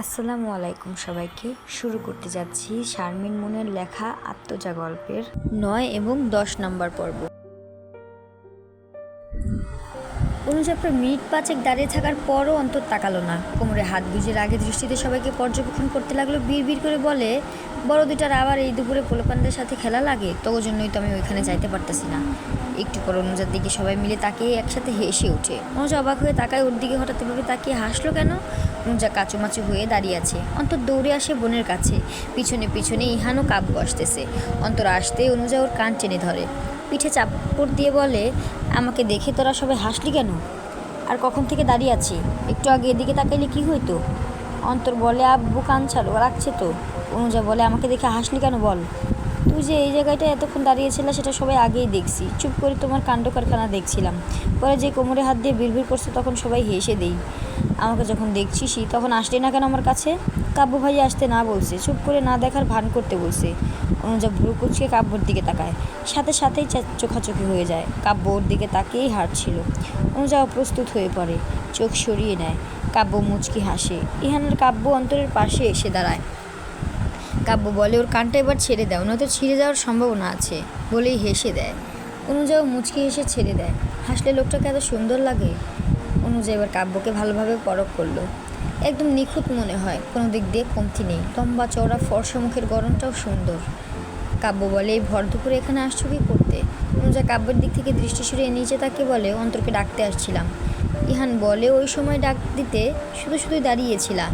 আসসালামু আলাইকুম সবাইকে। শুরু করতে যাচ্ছি শারমিন মুনের লেখা আত্মজা গল্পের 9 এবং 10 নম্বর পর্ব। অনুজা প্রায় মিনিট 5 দাঁড়িয়ে থাকার পরও অন্তর তাকালো না। কোমরে হাত বুঝে রাগে দৃষ্টিতে সবাইকে পর্যবেক্ষণ করতে লাগলো। বিড় করে বলে, বড় দুটার আবার এই দুপুরে পোলাপানদের সাথে খেলা লাগে, তোর জন্যই তো আমি ওইখানে যাইতে পারতেছি না। একটু পর অনুজার দিকে সবাই মিলে তাকিয়ে একসাথে হেসে ওঠে। অনুজা অবাক হয়ে তাকায় ওর দিকে, হঠাৎ এভাবে তাকিয়ে হাসলো কেন? অনুজা কাচুমাচু হয়ে দাঁড়িয়ে আছে। অন্তর দৌড়ে আসে বোনের কাছে। পিছনে পিছনে ইহানও কাব্য আসতেছে। অন্তর আসতে অনুজা ওর কান টেনে ধরে, পিঠে চাপড় দিয়ে বলে, আমাকে দেখে তোরা সবাই হাসলি কেন? আর কখন থেকে দাঁড়িয়ে আছি, একটু আগে এদিকে তাকাইলে কি হইতো? অন্তর বলে, আব্বু কান ছাড়ো, রাখছে তো। অনুজা বলে, আমাকে দেখে হাসলি কেন বল? তুই যে এই জায়গাটা এতক্ষণ দাঁড়িয়েছিল সেটা সবাই আগেই দেখছি, চুপ করে তোমার কাণ্ড কারখানা দেখছিলাম। পরে যে কোমরে হাত দিয়ে বিড়বিড় করছে তখন সবাই হেসে দেই। আমাকে যখন দেখছিসই তখন আসলি না কেন আমার কাছে? কাব্য ভাই আসতে না বলছে, চুপ করে না দেখার ভান করতে বলছে। অনুজা ভ্রু কুচকে কাব্যর দিকে তাকায়, সাথে সাথেই চোখাচোখি হয়ে যায়। কাব্য ওর দিকে তাকিয়েই হাঁটছিল। অনুজা অপ্রস্তুত হয়ে পড়ে, চোখ সরিয়ে নেয়। কাব্য মুচকি হাসে। ইহানের কাব্য অন্তরের পাশে এসে দাঁড়ায়। কাব্য বলে, ওর কানটা এবার ছেড়ে দাও, নয়তো ছিঁড়ে যাওয়ার সম্ভাবনা আছে, বলেই হেসে দেয়। অনুজাও মুচকি হেসে ছেড়ে দেয়। হাসলে লোকটাকে এত সুন্দর লাগে। অনুজা এবার কাব্যকে ভালোভাবে পরখ করলো। একদম নিখুঁত মনে হয়, কোনো দিক দিয়ে কমতি নেই। লম্বা চওড়া ফর্সা মুখের গড়নটাও সুন্দর। কাব্য বলে, এই ভর দুপুরে এখানে আসছো কি করতে? অনুজা কাব্যের দিক থেকে দৃষ্টি সরিয়ে নিচে তাকে বলে, অন্তরকে ডাকতে আসছিলাম। ইহান বলে, ওই সময় ডাক দিতে শুধু শুধুই দাঁড়িয়েছিলা?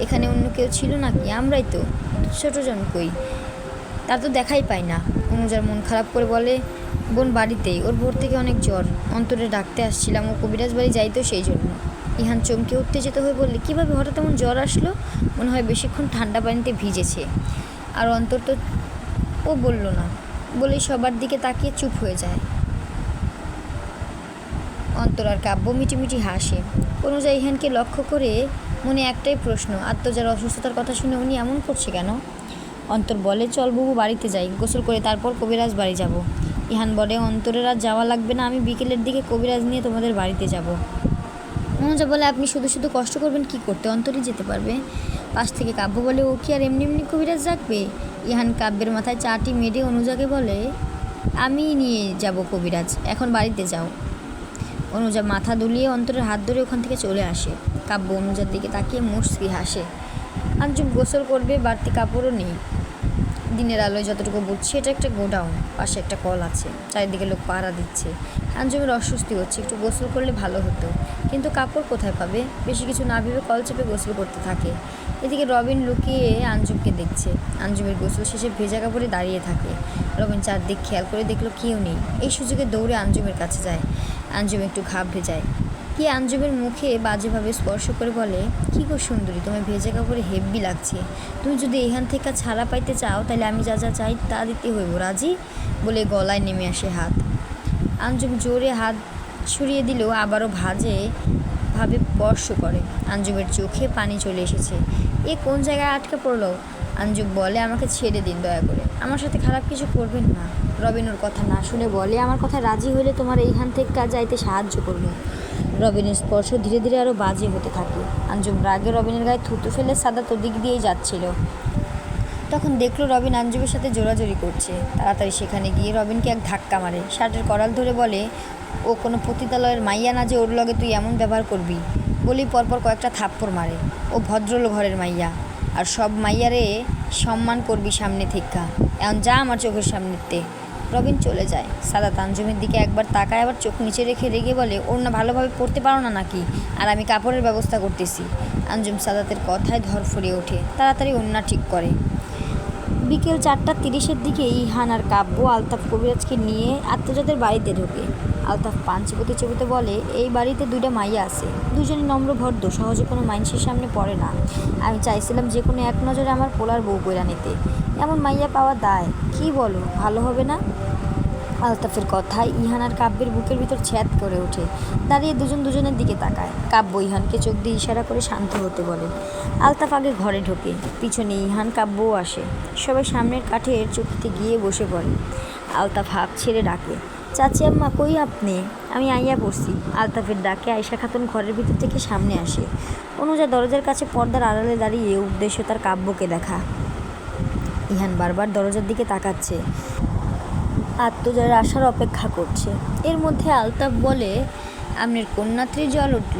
এখানে অন্য কেউ ছিল নাকি? আমরাই তো। ছোটজন কই? তার তো দেখাই পাই না। অনুজার মন খারাপ করে বলে, বোন বাড়িতেই, ওর ভোর থেকে অনেক জ্বর, অন্তরে ডাকতে আসছিলাম, ও কবিরাজ বাড়ি যাইতো সেই জন্য। ইহান চমকে উত্তেজিত হয়ে বললে, কীভাবে হঠাৎ এমন জ্বর আসলো? মনে হয় বেশিক্ষণ ঠান্ডা পানিতে ভিজেছে। আর অন্তর তো ও বলল না বলেই সবার দিকে তাকিয়ে চুপ হয়ে যায়। অন্তর আর কাব্য মিটিমিটি হাসে। অনুজা ইহানকে লক্ষ্য করে মনে একটাই প্রশ্ন, আত্মজার অসুস্থতার কথা শুনে উনি এমন করছে কেন? অন্তর বলে, চল বাবু বাড়িতে যাই, গোসল করে তারপর কবিরাজ বাড়ি যাব। ইহান বলে, অন্তরের আর যাওয়া লাগবে না, আমি বিকেলের দিকে কবিরাজ নিয়ে তোমাদের বাড়িতে যাব। অনুজা বলে, আপনি শুধু শুধু কষ্ট করবেন কি করতে, অন্তরই যেতে পারবে। পাশ থেকে কাব্য বলে, ও কি আর এমনি এমনি কবিরাজ রাখবে? ইহান কাব্যের মাথায় চাটি মেরে অনুজাকে বলে, আমি নিয়ে যাব কবিরাজ, এখন বাড়িতে যাও। অনুজা মাথা দুলিয়ে অন্তরের হাত ধরে ওখান থেকে চলে আসে। কাব্য অনুজার দিকে তাকিয়ে মুচকি হাসে। আঞ্জুম গোসল করবে, বাড়তি কাপড়ও নেই। দিনের আলোয় যতটুকু বুঝছি এটা একটা গোডাউন, পাশে একটা কল আছে, চারিদিকে লোক পাহারা দিচ্ছে। আঞ্জুমের অস্বস্তি হচ্ছে, একটু গোসল করলে ভালো হতো, কিন্তু কাপড় কোথায় পাবে? বেশি কিছু না ভেবে কল চেপে গোসল করতে থাকে। এদিকে রবিন লুকিয়ে আঞ্জুমকে দেখছে। আঞ্জুমের গোসল শেষে ভেজা কাপড়ে দাঁড়িয়ে থাকে। রবিন চারদিক খেয়াল করে দেখলো কেউ নেই। এই সুযোগে দৌড়ে আঞ্জুমের কাছে যায়। আঞ্জুম একটু ঘাবড়ে যায়। কি আঞ্জুমের মুখে বাজেভাবে স্পর্শ করে বলে, কী গো সুন্দরী, তোমার ভেজা কাপড়ে হেব্বি লাগছে। তুমি যদি এখান থেকে ছাড়া পাইতে চাও তাহলে আমি যা যা চাই তা দিতে হইব, রাজি? বলে গলায় নেমে আসে হাত। আঞ্জুম জোরে হাত ছুড়িয়ে দিলেও আবারও ভাবে স্পর্শ করে। আঞ্জুমের চোখে পানি চলে এসেছে। এ কোন জায়গায় আটকে পড়লো? আঞ্জুম বলে, আমাকে ছেড়ে দিন দয়া করে, আমার সাথে খারাপ কিছু করবেন না। রবিন ওর কথা না শুনে বলে, আমার কথা রাজি হইলে তোমার এইখান থেকে যাইতে সাহায্য করবো। রবিনের স্পর্শ ধীরে ধীরে আরও বাজে হতে থাকে। আঞ্জুম রাগে রবিনের গায়ে থুতু ফেলে সাদাত ওদিক দিয়েই যাচ্ছিল। তখন দেখলো রবিন আঞ্জুমের সাথে জোরাজোরি করছে। তাড়াতাড়ি সেখানে গিয়ে রবিনকে এক ধাক্কা মারে, শার্টের করাল ধরে বলে, ও কোনো পতিতালয়ের মাইয়া না যে ওর লগে তুই এমন ব্যবহার করবি। বলেই পরপর কয়েকটা থাপ্পড় মারে। ও ভদ্রলো ঘরের মাইয়া, আর সব মাইয়ারে সম্মান করবি সামনে থেকে, এখন যা আমার চোখের সামনেতে। রবিন চলে যায়। সাদাত আঞ্জুমের দিকে একবার তাকায়, আবার চোখ নিচে রেখে রেগে বলে, ওর না ভালোভাবে পড়তে পারো না নাকি? আর আমি কাপড়ের ব্যবস্থা করতেছি। আঞ্জুম সাদাতের কথায় ধরফড়ে ওঠে, তাড়াতাড়ি ওড়না ঠিক করে। বিকেল 4:30 দিকে ইহান আর কাব্য আলতাফ কবিরাজকে নিয়ে আত্মজাদের বাড়িতে ঢোকে। আলতাফ পান চিবোতে চিবোতে বলে, এই বাড়িতে 2টা মাইয়া আছে, দুজনই নম্র ভদ্র, সহজে কোনো মানুষের সামনে পড়ে না। আমি চাইছিলাম যে কোনো এক নজরে আমার পোলার বউ কইরা নিতে, এমন মাইয়া পাওয়া দায়, কি বলো, ভালো হবে না? আলতাফের কথায় ইহান আর কাব্যের বুকের ভিতর ছ্যাদ করে ওঠে। দাঁড়িয়ে দুজন দুজনের দিকে তাকায়। কাব্য ইহানকে চোখ দিয়ে ইশারা করে শান্ত হতে বলে। আলতাফ আগে ঘরে ঢোকে, পিছনে ইহান কাব্যও আসে। সবাই সামনের কাঠের চুক্তিতে গিয়ে বসে পড়ে। আলতাফ হাঁপ ছেড়ে ডাকে, চাচি আম্মা কই আপনি? আমি আইয়া পড়ছি। আলতাফের ডাকে আয়শা খাতুন ঘরের ভিতর থেকে সামনে আসে। অনুজা দরজার কাছে পর্দার আড়ালে দাঁড়িয়ে, উদ্দেশ্য তার কাব্যকে দেখা। ইহান বারবার দরজার দিকে তাকাচ্ছে, আত্মজার আসার অপেক্ষা করছে। এর মধ্যে আলতাফ বলে, আপনার কন্যাত্রীর জল উঠল,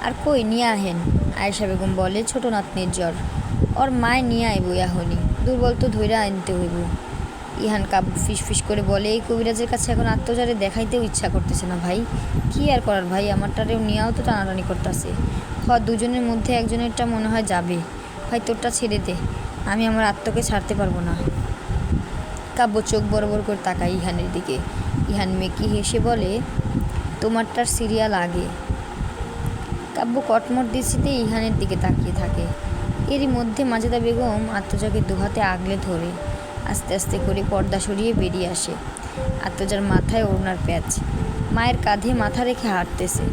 আর কই নিয়ে আহেন। আয়েশা বেগম বলে, ছোট নাতনির জ্বর, ওর মায় নিয়ে আইব ইয়াহনি, দুর্বল তো ধৈরা আনতে হইব। ইহান কাব্য ফিস করে বলে, এই কবিরাজের কাছে এখন আত্মজারে দেখাইতেও ইচ্ছা করতেছে না ভাই। কি আর করার ভাই, আমারটারেও নিয়েও তো টানাটানি করতেছে। দুজনের মধ্যে একজনেরটা মনে হয় যাবে। ভাই তোরটা ছেড়ে দে, আমি আমার আত্মকে ছাড়তে পারবো না। কাব্য চোখ বড় বড় করে তাকায় ইহানের দিকে। ইহান মেকি হেসে বলে, তোমারটার সিরিয়াল আগে। কাব্য কটমট দৃষ্টিতে ইহানের দিকে তাকিয়ে থাকে। এরই মধ্যে মাজেদা বেগম আত্মজাকে দুহাতে আগলে ধরে আস্তে আস্তে করে পর্দা সরিয়ে বেরিয়ে আসে। আত্মজার মাথায় ওড়নার প্যাচ, মায়ের কাঁধে মাথা রেখে হাঁটতেছে।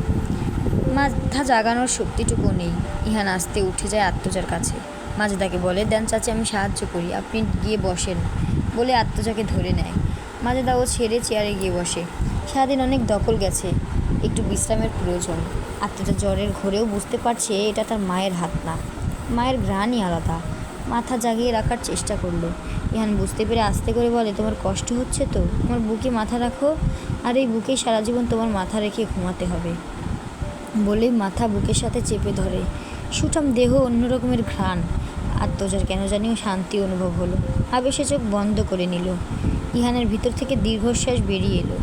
মাথা জাগানোর শক্তিটুকু নেই। ইহান আস্তে উঠে যায় আত্মজার কাছে। মাজেদাকে বলে, দেন চাচি আমি সাহায্য করি, আপনি গিয়ে বসেন, বলে আত্মজাকে ধরে নেয়। মাজেদা ও ছেড়ে চেয়ারে গিয়ে বসে। সারাদিন অনেক দখল গেছে, একটু বিশ্রামের প্রয়োজন। আত্মজা জ্বরের ঘোরেও বুঝতে পারছে এটা তার মায়ের হাত না, মায়ের ঘ্রাণই আলাদা। মাথা জাগিয়ে রাখার চেষ্টা করলো। ইহান বুঝতে পেরে আস্তে করে বলে, তোমার কষ্ট হচ্ছে তো, তোমার বুকে মাথা রাখো, আর এই বুকেই সারা জীবন তোমার মাথা রেখে ঘুমাতে হবে। বলেই মাথা বুকের সাথে চেপে ধরে। সুঠাম দেহ, অন্য রকমের ঘ্রাণ। আত্মজার কেন জানিও শান্তি অনুভব হলো। আবেশে চোখ বন্ধ করে নিল। ইহানের ভিতর থেকে দীর্ঘশ্বাস বেরিয়ে এলো।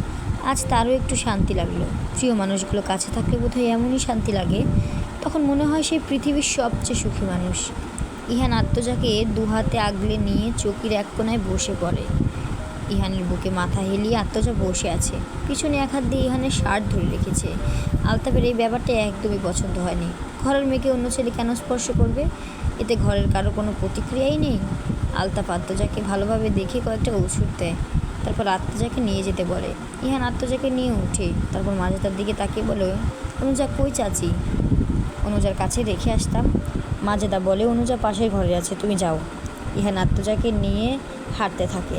আজ তারও একটু শান্তি লাগলো। প্রিয় মানুষগুলো কাছে থাকলে বোধহয় এমনই শান্তি লাগে। তখন মনে হয় সেই পৃথিবীর সবচেয়ে সুখী মানুষ। ইহান আত্মজাকে দুহাতে আগলে নিয়ে চৌকির এক কোনায় বসে পড়ে। ইহানের বুকে মাথা হেলিয়ে আত্মজা বসে আছে। পিছনে এক হাত দিয়ে ইহানের শার্ট ধরে রেখেছে। আলতাফের এই ব্যাপারটা একদমই পছন্দ হয়নি। ঘরের মেয়েকে অন্য ছেলে কেন স্পর্শ করবে? এতে ঘরের কারো কোনো প্রতিক্রিয়াই নেই। আলতাফ আত্মজাকে ভালোভাবে দেখে কয়েকটা ওষুধ দেয়, তারপর আত্মজাকে নিয়ে যেতে বলে। ইহান আত্মজাকে নিয়ে উঠে, তারপর মাজেদার দিকে তাকিয়ে বলে, অনুজা কই চাচি? অনুজার কাছে রেখে আসতাম। মাজেদা বলে, অনুজা পাশের ঘরে আছে, তুমি যাও। ইহান আত্মজাকে নিয়ে হাঁটতে থাকে।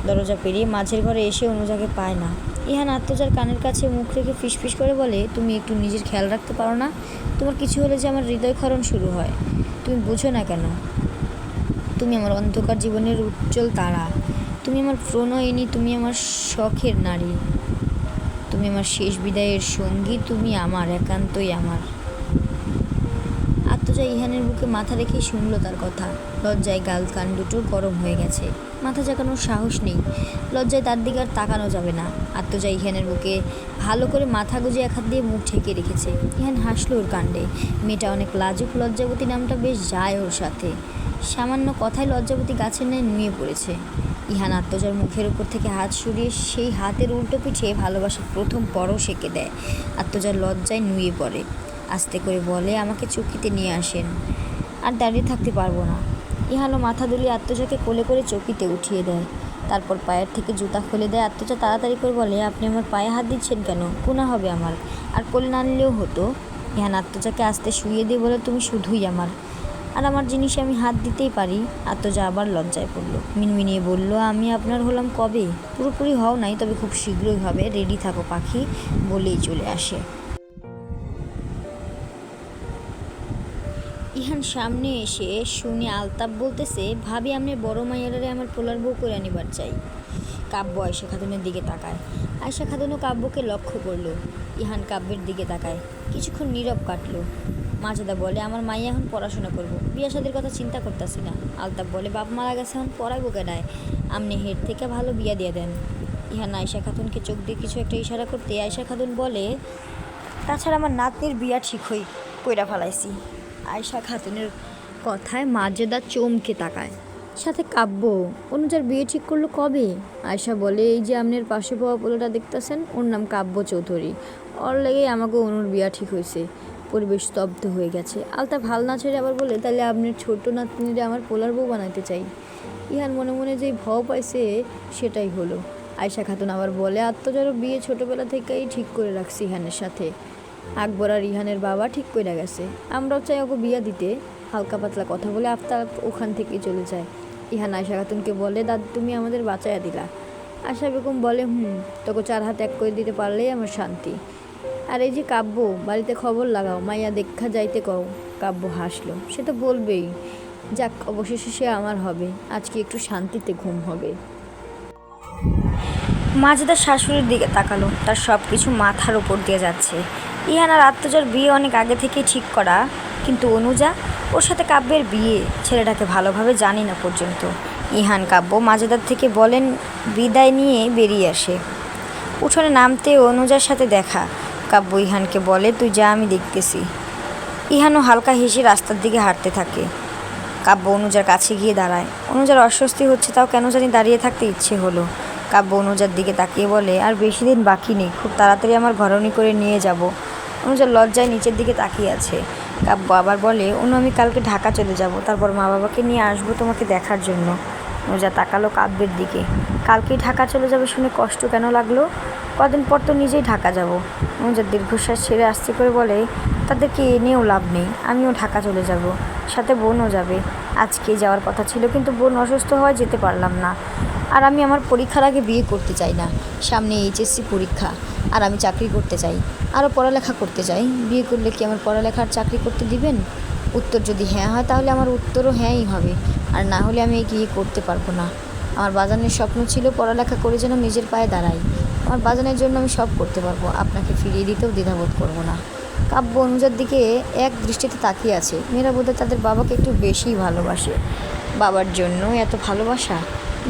দরজা পেরিয়ে মাঝের ঘরে এসে অনুজাকে পায় না। ইহান আত্মজার কানের কাছে মুখ রেখে ফিসফিস করে বলে, তুমি একটু নিজের খেয়াল রাখতে পারো না? তোমার কিছু হলে যে আমার হৃদয়ক্ষরণ শুরু হয়, তুমি বুঝো না কেন? তুমি আমার অন্ধকার জীবনের উজ্জ্বল তারা, তুমি আমার প্রণয়িনী, তুমি আমার শখের নারী, তুমি আমার শেষ বিদায়ের সঙ্গী, তুমি আমার একান্তই আমার। আত্মজা ইহানের বুকে মাথা রেখে শুনল তার কথা। লজ্জায় গাল কান দুটো গরম হয়ে গেছে। মাথা জাগানোর সাহস নেই। লজ্জায় তার দিকে আর তাকানো যাবে না। আত্মজা ইহানের বুকে ভালো করে মাথা গুজে এক হাত দিয়ে মুখ ঢেকে রেখেছে। ইহান হাসলো ওর কাণ্ডে। মেয়েটা অনেক লাজুক। লজ্জাবতী নামটা বেশ যায় ওর সাথে। সামান্য কথায় লজ্জাবতী গাছের ন্যায় নুয়ে পড়েছে। ইহান আত্মজার মুখের উপর থেকে হাত সরিয়ে সেই হাতের উল্টো পিঠে ভালোবাসার প্রথম পরশ এঁকে দেয়। আত্মজার লজ্জায় নুয়ে পড়ে। আস্তে করে বলে, আমাকে চৌকিতে নিয়ে আসেন, আর দাঁড়িয়ে থাকতে পারবো না। ইহানও মাথা দুলিয়ে আত্মজাকে কোলে করে চৌকিতে উঠিয়ে দেয়। তারপর পায়ের থেকে জুতা খুলে দেয়। আত্মজা তাড়াতাড়ি করে বলে, আপনি আমার পায়ে হাত দিচ্ছেন কেন? গুনাহ হবে আমার। আর কোলে না নিলেও হতো। ইহান আত্মজাকে আস্তে শুইয়ে দিয়ে বলে, তুমি শুধুই আমার, আর আমার জিনিসে আমি হাত দিতেই পারি। আত্মজা আবার লজ্জায় পড়ল। মিনমিনিয়ে বলল, আমি আপনার হলাম কবে? পুরোপুরি হও নাই, তবে খুব শীঘ্রই হবে, রেডি থাকো পাখি, বলেই চলে আসে। ইহান সামনে এসে শুনে আলতাফ বলতেছে, ভাবি আপনি বড় মাইয়ারে আমার পোলার বউ করে আনিবার চাই। কাব্য আয়শা খাতুনের দিকে তাকায়। আয়শা খাতুনও কাব্যকে লক্ষ্য করলো। ইহান কাব্যের দিকে তাকায়। কিছুক্ষণ নীরব কাটলো। মাজেদা বলে, আমার মাইয়া এখন পড়াশোনা করবো, বিয়া শাদির কথা চিন্তা করতেছি না। আলতাফ বলে, বাপ মারা গেছে, এখন পড়াইবো কেডায়, আপনি হেড থেকে ভালো বিয়া দিয়ে দেন। ইহান আয়শা খাতুনকে চোখ দিয়ে কিছু একটা ইশারা করতে আয়শা খাতুন বলে, তাছাড়া আমার নাতনির বিয়া ঠিক হই কইরা ফেলাইছি। আয়শা খাতুনের কথায় মাজেদা চমকে তাকায়। সাথে কাব্য, অনুজার বিয়ে ঠিক করলো কবে? আয়শা বলে, এই যে আপনার পাশে পাওয়া পোলাটা দেখতেছেন, ওর নাম কাব্য চৌধুরী, ওর লেগেই আমাকে অনুর বিয়া ঠিক হয়েছে। পরিবেশ স্তব্ধ হয়ে গেছে। আলতাফ হাল না ছেড়ে আবার বলে, তাহলে আপনার ছোট্ট নাতনিরে আমার পোলার বউ বানাইতে চাই। ইহান মনে মনে যেই ভয় পাইছে সেটাই হলো। আয়শা খাতুন আবার বলে, আত্মজারও বিয়ে ছোটোবেলা থেকেই ঠিক করে রাখছি ইহানের সাথে। আকবর আর ইহানের বাবা ঠিক করে গেছে, আমরাও চাই ওকে বিয়া দিতে। হালকা পাতলা কথা বলে আফতাব ওখান থেকেই চলে যায়। ইহান আয়শা খাতুনকে বলে, দাদু তুমি আমাদের বাঁচাইয়া দিলা। আশা বেগম বলে, তোকে 4 হাত এক করে দিতে পারলেই আমার শান্তি। আর এই যে কাব্য, বাড়িতে খবর লাগাও, মাইয়া দেখা যাইতে কও। কাব্য হাসলো, সে তো বলবেই। যাক, অবশেষে সে আমার হবে, আজকে একটু শান্তিতে ঘুম হবে। মাজেদার শাশুড়ির দিকে তাকালো, তার সব কিছু মাথার উপর দিয়ে যাচ্ছে। ইহান আর আত্মজার বিয়ে অনেক আগে থেকেই ঠিক করা, কিন্তু অনুজা, ওর সাথে কাব্যের বিয়ে, ছেলেটাকে ভালোভাবে জানি না পর্যন্ত। ইহান কাব্য মাজেদার থেকে বলেন বিদায় নিয়ে বেরিয়ে আসে। উঠোনে নামতে অনুজার সাথে দেখা। কাব্য ইহানকে বলে, তুই যা, আমি দেখতেছি। ইহানও হালকা হেসে রাস্তার দিকে হাঁটতে থাকে। কাব্য অনুজার কাছে গিয়ে দাঁড়ায়। অনুজার অস্বস্তি হচ্ছে, তাও কেন জানি দাঁড়িয়ে থাকতে ইচ্ছে হলো। কাব্য অনুজার দিকে তাকিয়ে বলে, আর বেশি দিন বাকি নেই, খুব তাড়াতাড়ি আমার ঘরনি করে নিয়ে যাব। অনুজার লজ্জায় নিচের দিকে তাকিয়ে আছে। কাব্য আবার বলে, আমি কালকে ঢাকা চলে যাব, তারপর মা বাবাকে নিয়ে আসবো তোমাকে দেখার জন্য। অনুজা তাকালো কাব্যের দিকে। কালকেই ঢাকা চলে যাবে শুনে কষ্ট কেন লাগলো? কদিন পর তো নিজেই ঢাকা যাব। অনুজার দীর্ঘশ্বাস ছেড়ে আসতে করে বলে, তাদেরকে এনেও লাভ নেই, আমিও ঢাকা চলে যাব, সাথে বোনও যাবে। আজকেই যাওয়ার কথা ছিল, কিন্তু বোন অসুস্থ হওয়ায় যেতে পারলাম না। আর আমি আমার পরীক্ষার আগে বিয়ে করতে চাই না। সামনে এইচএসসি পরীক্ষা, আর আমি চাকরি করতে চাই, আরও পড়ালেখা করতে চাই। বিয়ে করলে কি আমার পড়ালেখার চাকরি করতে দিবেন? উত্তর যদি হ্যাঁ হয়, তাহলে আমার উত্তরও হ্যাঁই হবে, আর না হলে আমি বিয়ে করতে পারবো না। আমার বাজানের স্বপ্ন ছিল পড়ালেখা করে যেন নিজের পায়ে দাঁড়াই। আমার বাজানের জন্য আমি সব করতে পারবো, আপনাকে ফিরিয়ে দিতেও দ্বিধাবোধ করবো না। কাব্য অনুজার দিকে এক দৃষ্টিতে তাকিয়ে আছে। মেয়েরা বোধহয় তাদের বাবাকে একটু বেশিই ভালোবাসে। বাবার জন্য এত ভালোবাসা?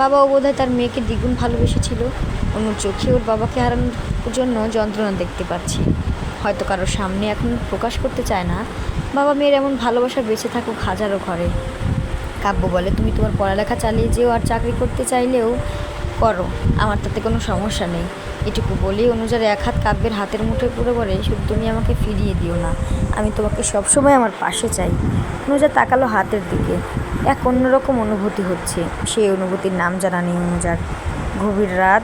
বাবাও বোধহয় তার মেয়েকে দ্বিগুণ ভালোবেসেছিল। অনুর চোখে ওর বাবাকে হারানোর জন্য যন্ত্রণা দেখতে পাচ্ছি। হয়তো কারোর সামনে এখন প্রকাশ করতে চায় না। বাবা মেয়ের এমন ভালোবাসা বেঁচে থাকুক হাজারো ঘরে। কাব্য বলে, তুমি তোমার পড়ালেখা চালিয়ে যেও, আর চাকরি করতে চাইলেও করো, আমার তাতে কোনো সমস্যা নেই। এটুকু বলেই অনুজার এক হাত কাব্যের হাতের মুঠোয় পুরো বলে, শুধু তুমি আমাকে ফিরিয়ে দিও না, আমি তোমাকে সবসময় আমার পাশে চাই। অনুজা তাকালো হাতের দিকে। এক অন্যরকম অনুভূতি হচ্ছে, সেই অনুভূতির নাম জানা নেই অনুজার। গভীর রাত,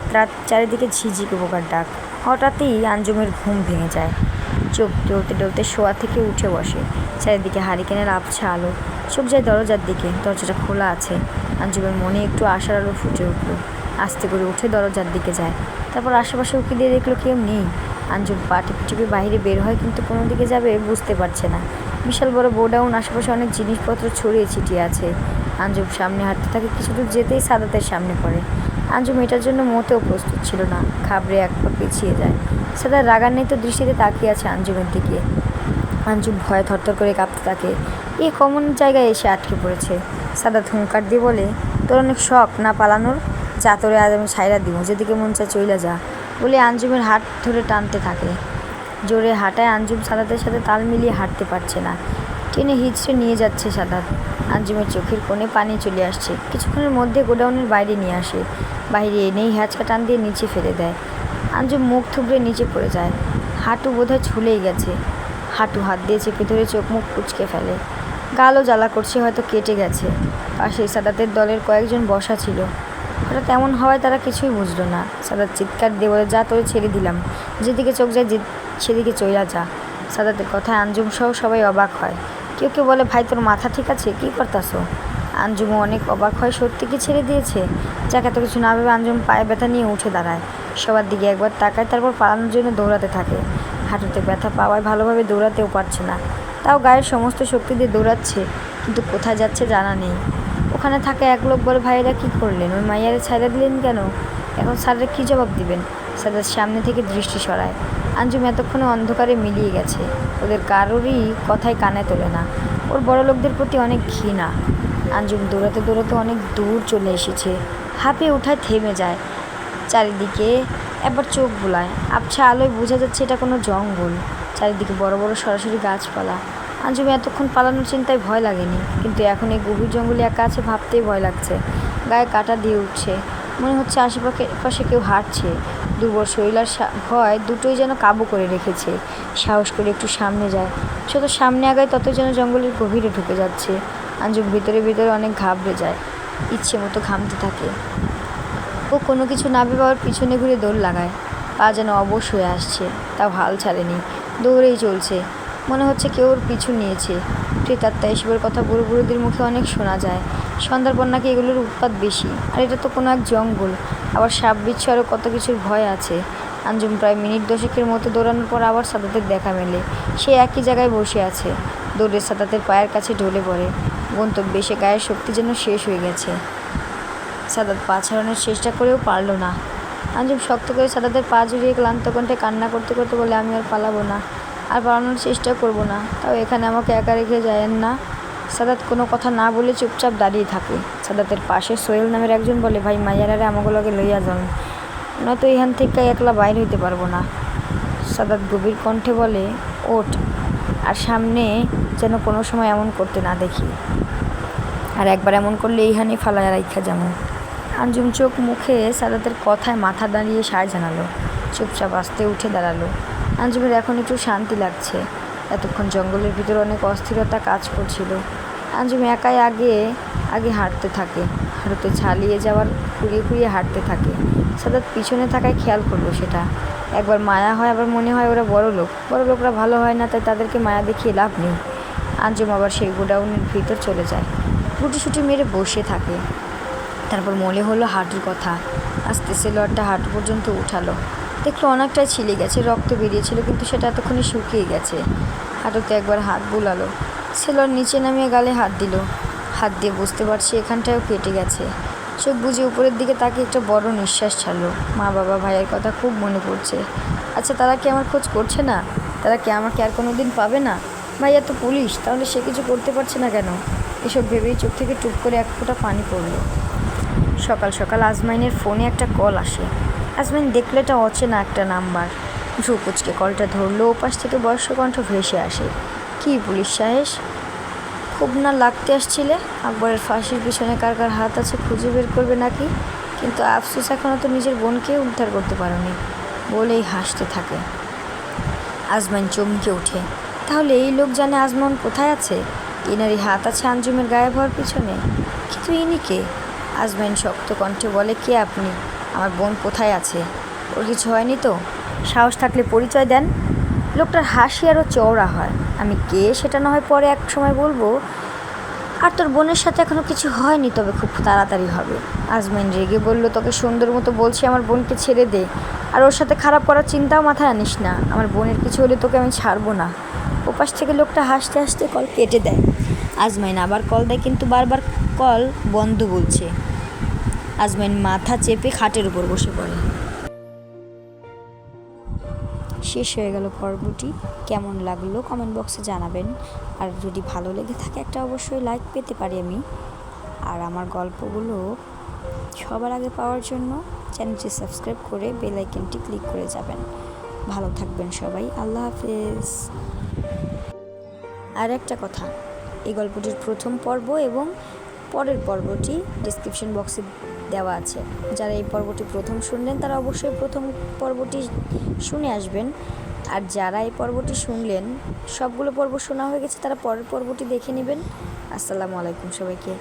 চারিদিকে ঝিঝিকে পোকার ডাক। হঠাৎই আঞ্জুমের ঘুম ভেঙে যায়। চোখ ডলতে ডলতে শোয়া থেকে উঠে বসে। চারিদিকে হারিকেনের আবছা আলো। চোখ যায় দরজার দিকে, দরজাটা খোলা আছে। আঞ্জুমের মনে একটু আশার আলো ফুটে উঠল। আস্তে করে উঠে দরজার দিকে যায়। তারপর আশেপাশে উঁকি দিয়ে দেখলো কেউ নেই। আঞ্জুম পা টিপে টিপে বাইরে বের হয়, কিন্তু কোনো দিকে যাবে বুঝতে পারছে না। বিশাল বড় গোডাউন, আশেপাশে অনেক জিনিসপত্র ছড়িয়ে ছিটিয়ে আছে। আঞ্জুম সামনে হাঁটতে থাকে, কিছু দূর যেতেই সাদাতের সামনে পড়ে। আঞ্জুম এটার জন্য মোটেও প্রস্তুত ছিল না, ঘাবড়ে এক পা পিছিয়ে যায়। সাদার রাগান্বিত দৃষ্টিতে তাকিয়ে আছে আঞ্জুমের দিকে। আঞ্জুম ভয়ে থরথর করে কাঁপতে থাকে। এই কমন জায়গায় এসে আটকে পড়েছে। সাদাত হুঙ্কার দিয়ে বলে, তোর অনেক শখ না পালানোর? যা, তোরে আজ আমি ছাইরা দিব, যেদিকে মন চায় চইলা যা, বলে আঞ্জুমের হাত ধরে টানতে থাকে। জোরে হাঁটায় আঞ্জুম সাদাতের সাথে তাল মিলিয়ে হাঁটতে পারছে না। টেনে হিঁচড়ে নিয়ে যাচ্ছে সাদাত। আঞ্জুমের চোখের কোণে পানি চলে আসছে। কিছুক্ষণের মধ্যে গোডাউনের বাইরে নিয়ে আসে। বাইরে এনেই হ্যাঁচকা টান দিয়ে নিচে ফেলে দেয়। আঞ্জুম মুখ থুবড়ে নিচে পড়ে যায়। হাঁটু বোধহয় ছুলেই গেছে। হাঁটু হাত দিয়ে চেপে ধরে চোখ মুখ কুঁচকে ফেলে। গালও জ্বালা করছে, হয়তো কেটে গেছে। পাশে সাদাতের দলের কয়েকজন বসা ছিল। হঠাৎ এমন হওয়ায় তারা কিছুই বুঝলো না। সাদাত চিৎকার দিয়ে বলে, যা, তোরে ছেড়ে দিলাম, যেদিকে চোখ যায় সেদিকে চইলা যা। সাদাতের কথায় আঞ্জুম সহ সবাই অবাক হয়। কেউ কেউ বলে, ভাই তোর মাথা ঠিক আছে, কী করতাছো? আঞ্জুমও অনেক অবাক হয়, সত্যি কি ছেড়ে দিয়েছে? যাক, এত কিছু না ভেবে আঞ্জুম পায়ে ব্যথা নিয়ে উঠে দাঁড়ায়। সবার দিকে একবার তাকায়, তারপর পালানোর জন্য দৌড়াতে থাকে। হাঁটুতে ব্যথা পাওয়ায় ভালোভাবে দৌড়াতেও পারছে না। তাও গায়ের সমস্ত শক্তি দিয়ে দৌড়াচ্ছে, কিন্তু কোথায় যাচ্ছে জানা নেই। ওখানে থাকা এক লোক বলে, ভাইয়েরা কী করলেন? ওই মাইয়ারে ছাইড়া দিলেন কেন? এখন স্যাররা কী জবাব দিবেন? স্যারের সামনে থেকে দৃষ্টি সরায়। আঞ্জুম এতক্ষণে অন্ধকারে মিলিয়ে গেছে। ওদের কারোরই কথাই কানে তোলে না। ওর বড় লোকদের প্রতি অনেক ঘৃণা। আঞ্জুম দৌড়াতে দৌড়াতে অনেক দূর চলে এসেছে। হাঁপিয়ে উঠায় থেমে যায়। চারিদিকে একবার চোখ বুলায়। আবছা আলোয় বোঝা যাচ্ছে এটা কোনো জঙ্গল। চারিদিকে বড় বড় সরাসরি গাছপালা। আঞ্জুমে এতক্ষণ পালানোর চিন্তায় ভয় লাগেনি, কিন্তু এখন এই গভীর জঙ্গলে একা আছে ভাবতেই ভয় লাগছে। গায়ে কাঁটা দিয়ে উঠছে। মনে হচ্ছে আশেপাশে কেউ হাঁটছে। দুর্বল শরীর আর ভয় দুটোই যেন কাবু করে রেখেছে। সাহস করে একটু সামনে যায়। যত সামনে আগায় তত যেন জঙ্গলের গভীরে ঢুকে যাচ্ছে। আঞ্জুম ভিতরে ভিতরে অনেক ঘাবড়ে যায়। ইচ্ছে মতো ঘামতে থাকে। ও কোনো কিছু না ভেবে আবার পিছনে ঘুরে দৌড় লাগায়। পা যেন অবশ হয়ে আসছে, তাও হাল ছাড়েনি, দৌড়েই চলছে। মনে হচ্ছে কেউ ওর পিছু নিয়েছে। প্রেতাত্মা এসবের কথা বুড়ো বুড়োদের মুখে অনেক শোনা যায়। সন্ধ্যার পর নাকি এগুলোর উৎপাত বেশি। আর এটা তো কোনো এক জঙ্গল। আবার সাপ বিচ্ছু আরও কত কিছুর ভয় আছে। আঞ্জুম প্রায় মিনিট 10 মতো দৌড়ানোর পর আবার সাদাতের দেখা মেলে। সে একই জায়গায় বসে আছে। দৌড়ে সাদাতের পায়ের কাছে ঢলে পড়ে। গন্তব্যে এসে গায়ের শক্তি যেন শেষ হয়ে গেছে। সাদাত পা ছাড়ানোর চেষ্টা করেও পারল না। আঞ্জুম শক্ত করে সাদাতের পা জড়িয়ে ক্লান্ত কণ্ঠে কান্না করতে করতে বলে, আমি আর পালাবো না, আর পালানোর চেষ্টা করব না, তাও এখানে আমাকে একা রেখে যায়েন না। সাদাত কোনো কথা না বলে চুপচাপ দাঁড়িয়ে থাকে। সাদাতের পাশে সোহেল নামের একজন বলে, ভাই মাইয়ারারে আমাগুলোকে লইয়া যান, নয়তো এখান থেকে একলা বাইর হইতে পারবো না। সাদাত গভীর কণ্ঠে বলে, ওঠ, আর সামনে যেন কোনো সময় এমন করতে না দেখি, আর একবার এমন করলে এইখানে ফালাইয়া রাইখা যাবো। আঞ্জুম চোখ মুখে সাদাতের কথায় মাথা দাঁড়িয়ে সায় জানালো। চুপচাপ আস্তে উঠে দাঁড়ালো। আঞ্জুমের এখন একটু শান্তি লাগছে। এতক্ষণ জঙ্গলের ভিতরে অনেক অস্থিরতা কাজ করছিল। আঞ্জুম একাই আগে আগে হাঁটতে থাকে। হাঁটুতে ঝালিয়ে যাওয়ার খুঁড়িয়ে খুঁড়িয়ে হাঁটতে থাকে। সাদাত পিছনে থাকায় খেয়াল করলো সেটা। একবার মায়া হয়, আবার মনে হয় ওরা বড় লোকরা ভালো হয় না, তাই তাদেরকে মায়া দেখিয়ে লাভ নেই। আঞ্জুম আবার সেই গোডাউনের ভিতর চলে যায়। গুটিসুটি মেরে বসে থাকে। তারপর মনে হলো হাঁটুর কথা। আস্তে সেলোয়ারটা হাঁটু পর্যন্ত উঠালো। দেখলো অনেকটাই ছিলে গেছে, রক্ত বেরিয়েছিল, কিন্তু সেটা এতক্ষণে শুকিয়ে গেছে। হাঁটুতে একবার হাত বুলালো। সেলোয়ার নিচে নামিয়ে গালে হাত দিল। হাত দিয়ে বুঝতে পারছি এখানটায়ও কেটে গেছে। চোখ বুজে উপরের দিকে তাকিয়ে একটা বড় নিঃশ্বাস ছাড়লো। মা বাবা ভাইয়ের কথা খুব মনে পড়ছে। আচ্ছা, তারা কি আমার খোঁজ করছে না? তারা কি আমাকে আর কোনো দিন পাবে না? ভাইয়া তো পুলিশ, তাহলে সে কিছু করতে পারছে না কেন? এসব ভেবেই চোখ থেকে টুপ করে এক ফোঁটা পানি পড়লো। সকাল সকাল আজমাইনের ফোনে একটা কল আসে। আজমাইন দেখলে এটা অচেনা একটা নাম্বার। ভ্রু কুচকে কলটা ধরলো। ওপাশ থেকে বয়স্ক কণ্ঠ ভেসে আসে, কি পুলিশ সাহেব, খুব না লাগতে আসছিলে? আকবরের ফাঁসির পিছনে কার কার হাত আছে খুঁজে বের করবে নাকি? কিন্তু আফসোস, এখনও তো নিজের বোনকে উদ্ধার করতে পারোনি, বলেই হাসতে থাকে। আজমাইন চমকে ওঠে। তাহলে এই লোক জানে আজমান কোথায় আছে? ইনারই হাত আছে আঞ্জুমের গায়েব হওয়ার পিছনে। কিন্তু ইনি কে? আজমাইন শক্ত কণ্ঠে বলে, কে আপনি? আমার বোন কোথায় আছে? ওর কিছু হয়নি তো? সাহস থাকলে পরিচয় দেন। লোকটার হাসি আরও চওড়া হয়। আমি কে সেটা না হয় পরে এক সময় বলবো। আর তোর বোনের সাথে এখনও কিছু হয়নি, তবে খুব তাড়াতাড়ি হবে। আজমাইন রেগে বলল, তোকে সুন্দর মতো বলছি আমার বোনকে ছেড়ে দে, আর ওর সাথে খারাপ করার চিন্তাও মাথায় আনিস না। আমার বোনের কিছু হলে তোকে আমি ছাড়বো না। ওপাশ থেকে লোকটা হাসতে হাসতে কল কেটে দেয়। আজমাইন আবার কল দেয়, কিন্তু বারবার কল বন্ধ বলছে। আজমাইন মাথা চেপে খাটের উপর বসে পড়ে। শেষ হয়ে গেল পর্বটি। কেমন লাগলো কমেন্ট বক্সে জানাবেন। আর যদি ভালো লেগে থাকে একটা অবশ্যই লাইক পেতে পারি আমি। আর আমার গল্পগুলো সবার আগে পাওয়ার জন্য চ্যানেলটি সাবস্ক্রাইব করে বেল আইকনটি ক্লিক করে যাবেন। ভালো থাকবেন সবাই, আল্লাহ হাফেজ। আর একটা কথা, এই গল্পটির প্রথম পর্ব এবং পরের পর্বটি ডেসক্রিপশন বক্সে দেওয়া আছে। যারা এই পর্বটি প্রথম শুনলেন তারা অবশ্যই প্রথম পর্বটি শুনে আসবেন। আর যারা এই পর্বটি শুনলেন, সবগুলো পর্ব শোনা হয়ে গেছে, তারা পরের পর্বটি দেখে নেবেন। আসসালামু আলাইকুম সবাইকে।